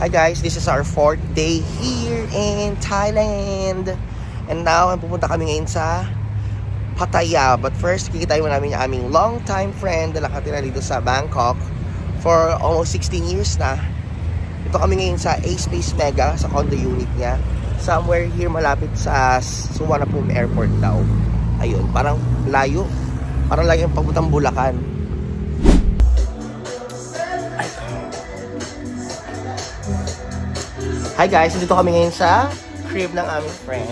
Hi guys, this is our 4th day here in Thailand. And now, pupunta kami ngayon sa Pattaya. But first, kikitayin mo namin yung aming long-time friend na nakatira dito sa Bangkok for almost 16 years na. Ito kami ngayon sa A-Space Mega, sa condo unit niya. Somewhere here malapit sa Suvarnabhumi Airport daw. Ayun, parang layo. Parang layo yung papuntang Bulacan. Hi guys, dito kami ngayon sa crib ng aming friend.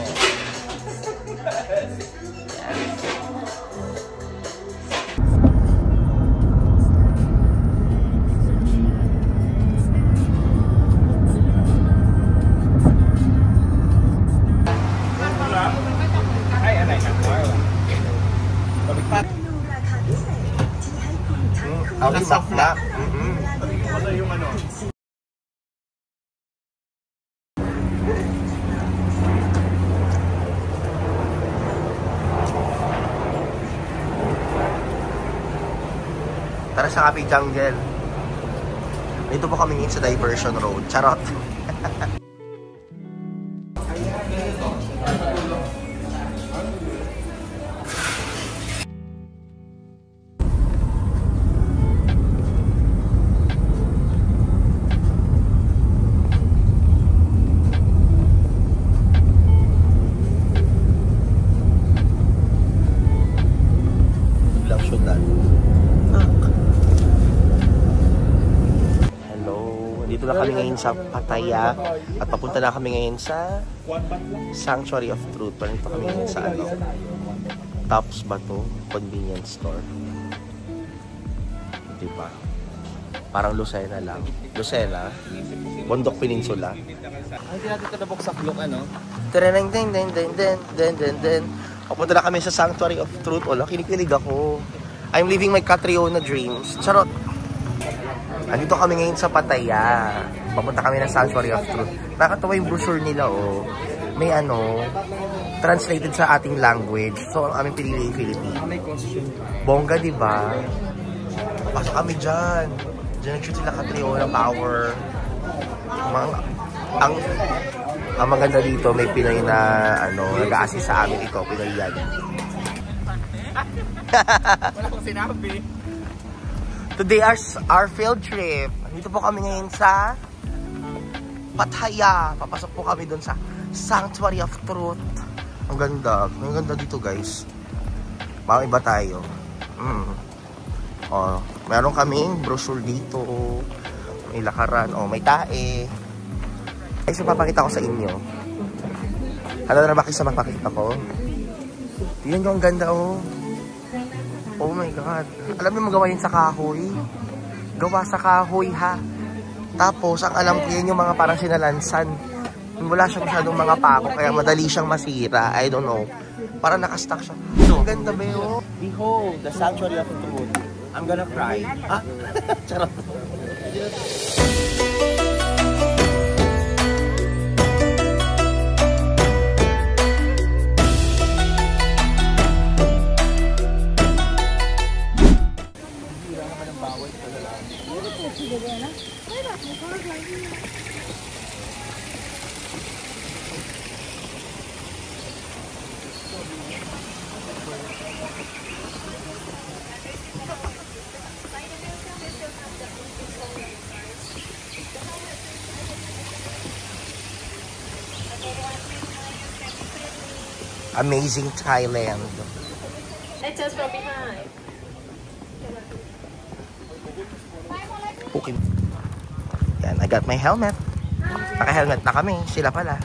Ang soft na. Yung ano. Tara sa Happy Jungle. Dito po kami ngayon sa Diversion Road. Charot. Biglang syudad. Dito na kami ngayon sa Pattaya at papunta na kami ngayon sa Sanctuary of Truth. Pero dito kami ngayon sa ano, Tops ba to? Convenience store. Diba? Parang Lucena lang. Lucena, Bundok Peninsula. Ay, hindi natin ito nabuksak yung ano? Papunta na kami sa Sanctuary of Truth. Ola, kinikilig ako. I'm living my Catriona dreams. Charot! Andito kami ngayon sa Pattaya. Papunta kami ng Sanctuary of Truth. Nakakatawa yung brochure nila, oh. May ano, translated sa ating language. So, ang aming pinili yung Philippine. Bongga, diba? Pasok kami dyan. Diyan nag-shoot sila Catriona Power. Ang maganda dito, may Pinoy na, ano, nag-a-assist sa amin ito. Pinoy yan. Wala kong sinabi. Today our field trip. Dito po kami ngayon sa Pattaya. Papasok po kami doon sa Sanctuary of Truth. Ang ganda. Ang ganda dito, guys. Mga iba tayo. Oh, meron kaming brochure dito. May lakaran. Oh, may tae. Ay, so papakita ko sa inyo. Ano na bakit sa mapakita ko? Tingnan nyo, ang ganda, oh. Oh my God. Alam mo magawa yun sa kahoy? Gawa sa kahoy, ha? Tapos, ang alam ko yun yung mga parang sinalansan. Wala siya masyadong mga pako, kaya madali siyang masira. I don't know. Parang nakastack siya. So, ang ganda ba yun? Behold, the Sanctuary of Truth. I'm gonna cry. Ah? Charot. Amazing Thailand. It's just from behind. Okay. Yan, I got my helmet. Naka-helmet na kami. Sila pala.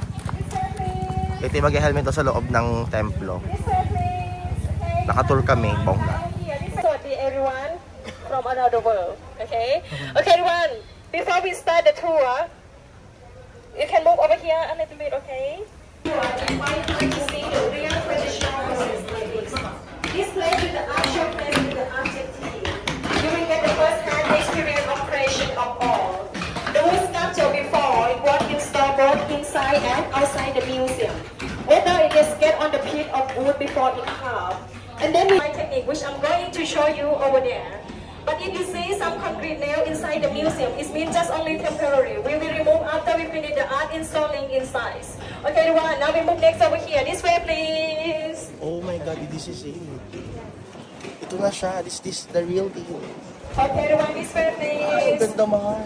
Ito yung mag-helmet sa loob ng templo. Naka-tour kami. Bongga. Sorry everyone from another world. Okay? Okay everyone, before we start the tour, you can move over here a little bit, okay? This place is the actual place with the objective. You will get the first-hand experience of creation of all. The wood sculpture before it was installed both inside and outside the museum. Whether it is get on the piece of wood before it carved. And then my technique, which I'm going to show you over there. But if you see some concrete nail inside the museum, it means just only temporary. We will remove after we finish the art installing inside. Okay, everyone, now we move next over here. This way, please. Oh my God, this is it. Ito na siya. This is the real deal. Okay, everyone, this way, Ay, please. ganda, mahal.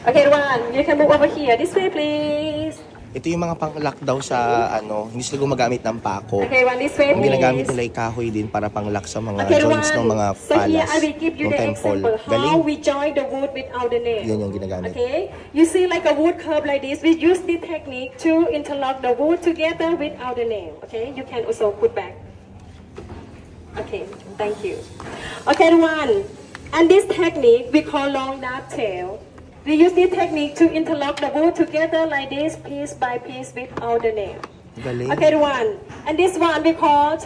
Okay, everyone, you can move over here. This way, please. Ito yung mga pang-lock daw sa, hindi sila gumagamit ng pako. Okay, everyone, this way, Ang ginagamit please. nila ay kahoy din para pang-lock sa mga Okay, joints ng mga so here palas, I will give you ng the temple. example how Galing. we join the wood without the nail. Yan yung ginagamit. Okay, you see like a wood curve like this. We use this technique to interlock the wood together without the nail. Okay, you can also put back. Okay, thank you. Okay, one, and this technique we call long dovetail. We use this technique to interlock the wood together like this, piece by piece without the nail. Galing. Okay, one, and this one we call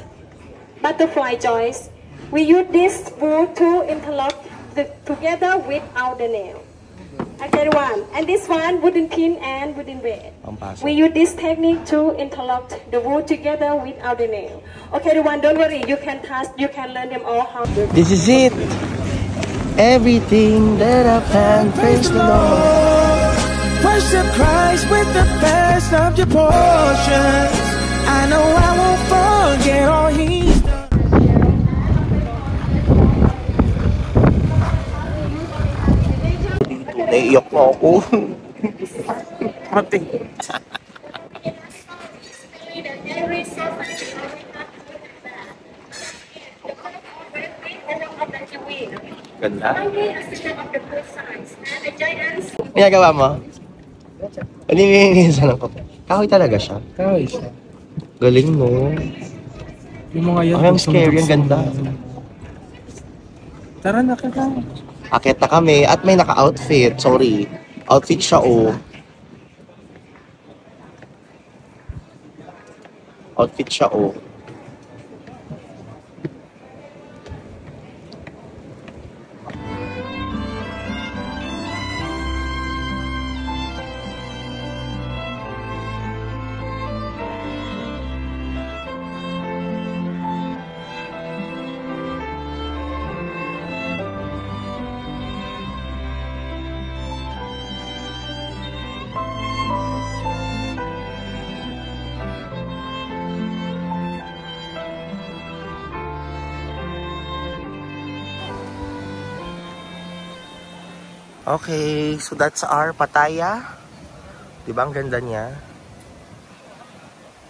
butterfly joints. We use this wood to interlock together without the nail. Okay, one, and this one wooden pin and wooden bed. Pampasok. We use this technique to interlock the wood together without the nail. Okay, one, don't worry, you can learn them all how to. This is it. Everything that I've had, praise the Lord. Worship Christ with the best of your portions. I know I won't forget all He's done. Naiiyak mo ako. Mati. Ganda. Ginagawa mo? Nilinisan ako. Kahoy talaga siya. Kahoy siya. Galing, no? Yung mga yan. Ay, ang scary, ang ganda. Tara na ka. Akit na kami at may naka-outfit. Sorry. Outfit siya, oh. Outfit siya, oh. Okay, so that's our Pattaya. Diba ang ganda niya?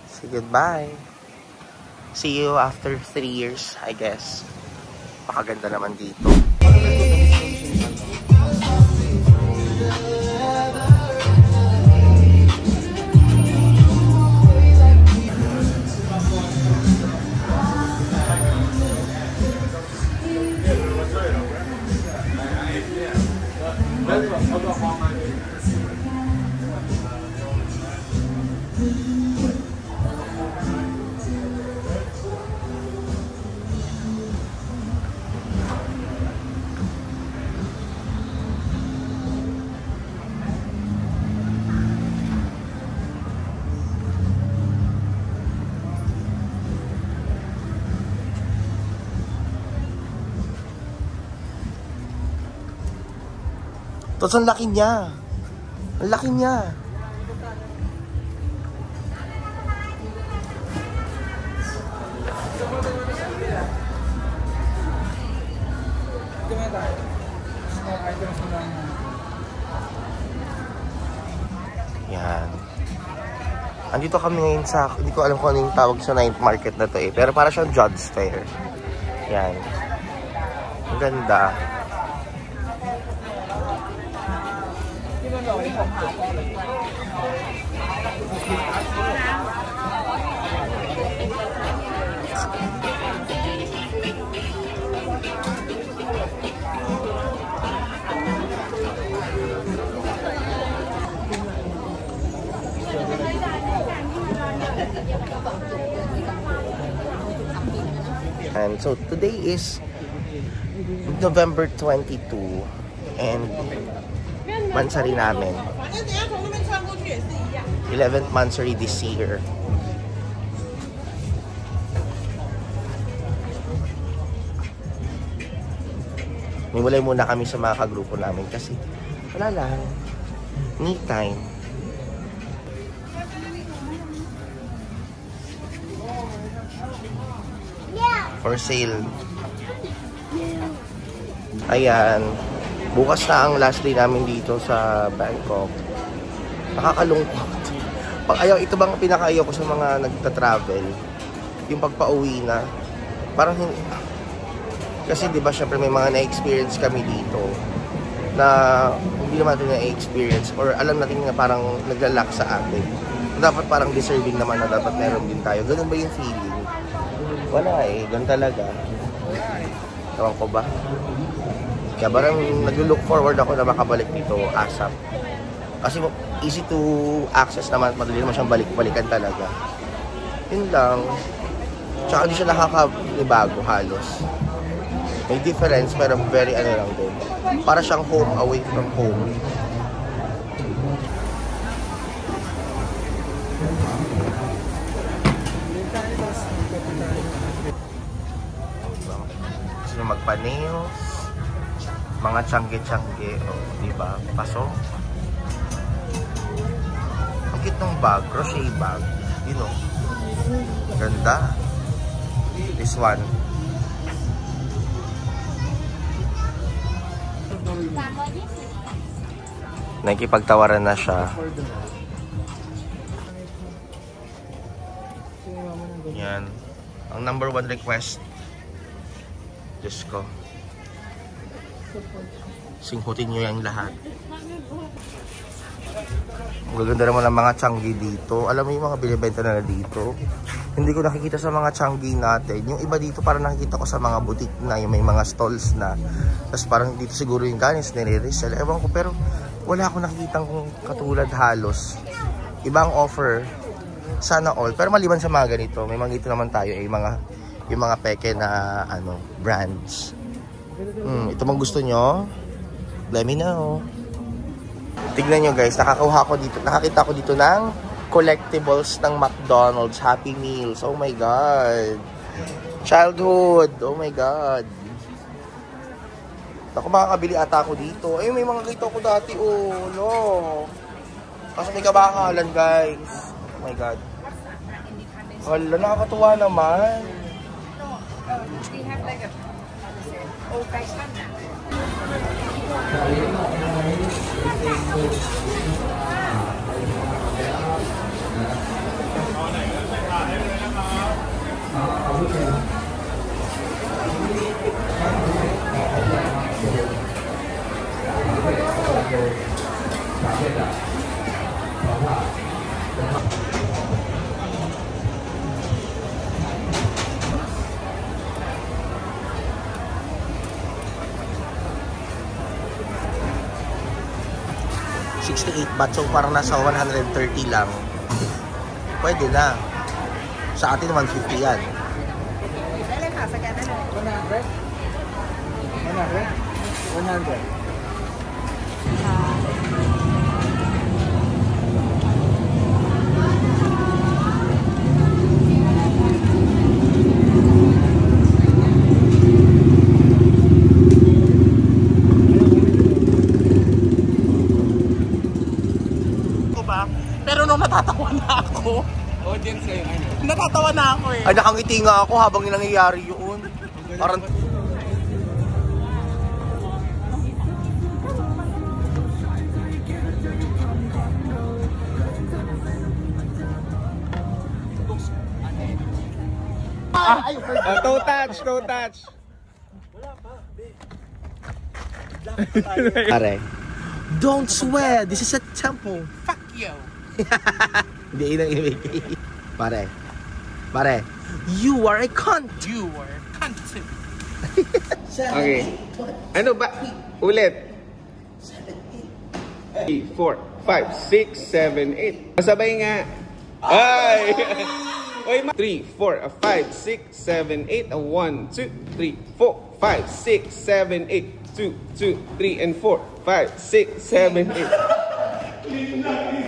Say goodbye. See you after 3 years, I guess. Pakaganda naman dito. Tapos ang laki niya. Ang laki niya. Yan. Andito kami ngayon sa, hindi ko alam kung ano yung tawag sa night market na to eh. Pero para siyang Jobs Fair. Yan. Ang ganda. And so today is November 22 and mansari namin. 11th mansari this year. Miwalay muna kami sa mga kagrupo namin kasi wala lang. Me time. For sale. Ayan. Bukas na ang last day namin dito sa Bangkok. Nakakalungkot. Ito bang pinakaayaw ko sa mga nagta-travel? Yung pagpa-uwi na. Parang kasi 'di ba syempre may mga na-experience kami dito na hindi naman natin na-experience or alam natin na parang naglalak sa atin. Dapat parang deserving naman na dapat meron din tayo. Ganun ba yung feeling? Wala eh, ganun talaga. Ewan ko ba? Kaya parang nag-look forward ako na makabalik dito ASAP. Kasi easy to access naman, madali naman siyang balik-balikan talaga. Yun lang. Tsaka hindi siya nakakanibago halos. May difference pero very ano lang din. Para siyang home away from home. Gusto magpa-nails, mga tiyangge-tiyangge, diba? Paso. Ang cute ng bag, crochet bag. You know. Ganda. This one. Nakikipagtawaran na siya. Yan. Ang number 1 request. Diyos ko. Singhutin nyo yung lahat. Ang gaganda naman ng mga Changi dito. Alam mo yung mga binibenta na dito? Hindi ko nakikita sa mga Changi natin. Yung iba dito parang nakikita ko sa mga boutique na yung may mga stalls na. Tapos parang dito siguro yung ganis nire-resell. Ewan ko pero wala akong nakikitang katulad halos. Ibang offer. Sana all. Pero maliban sa mga ganito, may mga dito naman tayo yung mga peke na brands. Ito mang gusto nyo? Let me know. Tignan nyo guys, nakakita ko dito ng collectibles ng McDonald's Happy Meals. Oh my God. Childhood. Oh my God. Ako makakabili ata ako dito. Eh, may mga kita ko dati. Oh, no. Kasi may kabakalan guys. Oh my God. Hala, nakakatuwa naman. We have like a old-fashioned one now. 68 baht, so parang nasa 130 lang. Pwede na. Sa atin 150 yan. 100. Pero nung natatawa na ako, Audience kayo, natatawa na ako eh. Ay, nakangiti nga ako habang nangyayari yun. Parang... Toe touch, toe touch. Pare, don't swear, this is a temple. Fuck you. Hindi inang ibigay. Pare, you are a cunt. You were cunt. Okay. Ano ba? Ulit. 3, 4, 5, 6, 7, 8. Masabay nga. Ay! Oy, 3, 4, 5, 6, 7, 8. 1, 2, 3, 4, 5, 6, 7, 8. 2, 2, 3, and 4, 5, 6, 7, 8.